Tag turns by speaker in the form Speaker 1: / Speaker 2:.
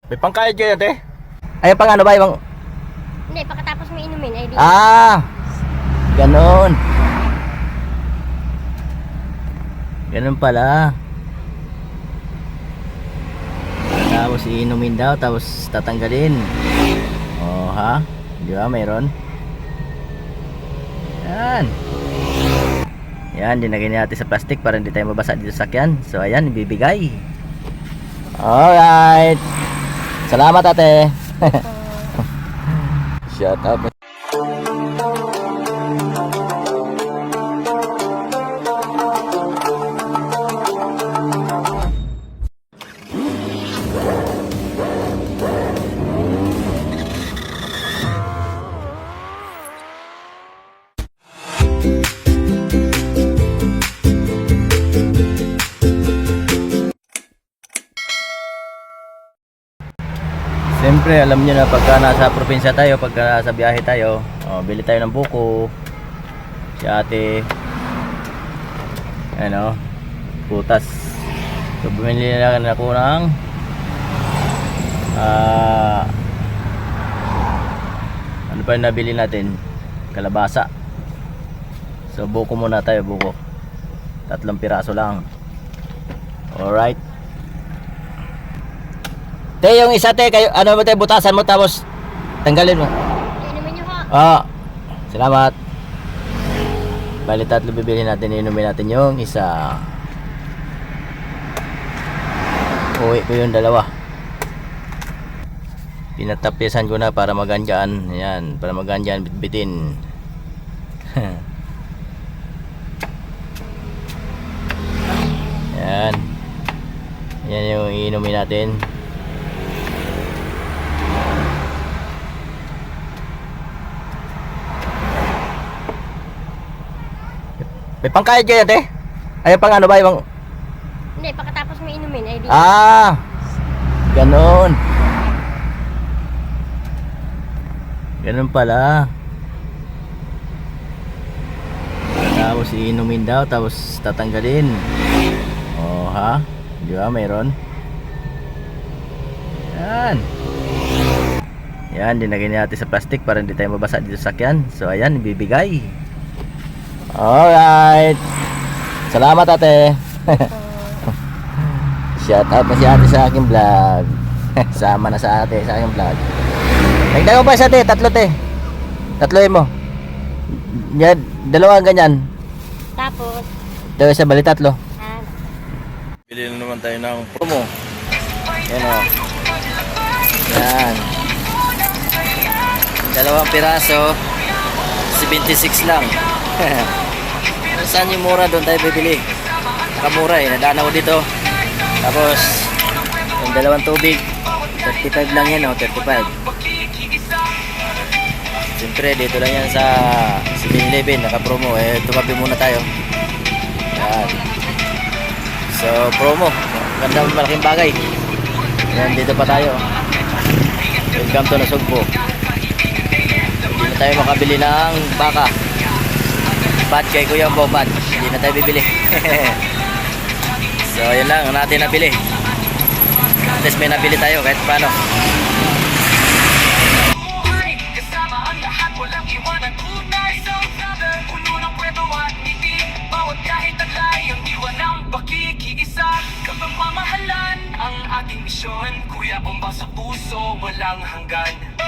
Speaker 1: May pangkayad kayo, te? Ay, pang ano ba yung...
Speaker 2: Hindi, pagkatapos mo inumin ay di.
Speaker 1: Ganon. Ganon pala. Tapos iinumin daw, tapos tatanggalin. Oh, ha? Di ba, mayroon? Yan. Yan, dinagay natin sa plastic para hindi tayo mabasa dito sa sakyan. So, ayan, ibibigay. Alright. Salamat, ate. Shut up. Siyempre, alam niyo na pagka nasa probinsya tayo, pagka nasa biyahe tayo, bili tayo ng buko. Si ate, ano, putas. So, bumili na ako ng ano pa yung nabili natin? Kalabasa. So, buko muna tayo, buko. 3 piraso lang. Alright. Te, yung isa, te, kayo, ano mo, te, butasan mo tapos tanggalin mo.
Speaker 2: Inumin nyo ho.
Speaker 1: Salamat. Bali 3 bibili natin, inumin natin yung isa. Uwi ko yung 2. Pinatapyasan ko na para maganjaan. Ayan, para maganjaan, bitbitin. Ayan. Ayan yung inumin natin. May pangkayad kayo, te? Ay, pang ano ba yung...
Speaker 2: Hindi, pagkatapos mo inumin ay di.
Speaker 1: Ganon. Ganon pala. Tapos iinumin daw, tapos tatanggalin. Oh, ha? Di ba, mayroon? Yan. Yan, dinagay natin sa plastic para hindi tayo mabasa dito sa sakyan. So, ayan, ibibigay. Alright. Salamat, ate. Shout out na si ate sa aking vlog. Sama na sa ate sa aking vlog. Nagdago pa sa ate, 3, te. 3 mo. Yan, 2 ganyan.
Speaker 2: Tapos,
Speaker 1: Ito sa bali 3. Bili na naman tayo ng promo. Yan o. Yan. 2 piraso, 76 lang. Saan yung mura, doon tayo bibili. Nakamura eh, nadaan ako dito. Tapos yung 2 tubig 35 lang yan, 35. Siyempre dito lang yan sa 7-Eleven, naka-promo. Tumabi muna tayo. Yan. So promo, ganda, malaking bagay. Yan, dito pa tayo. Welcome to Nasugbo. Hindi na tayo makabili ng baka. Bat kay Kuya Bobat, hindi na tayo bibili. So yun lang ang natin nabili. At least may nabili tayo kahit paano.
Speaker 3: Ang ating misyon, Kuya Bomba sa puso, walang hanggan.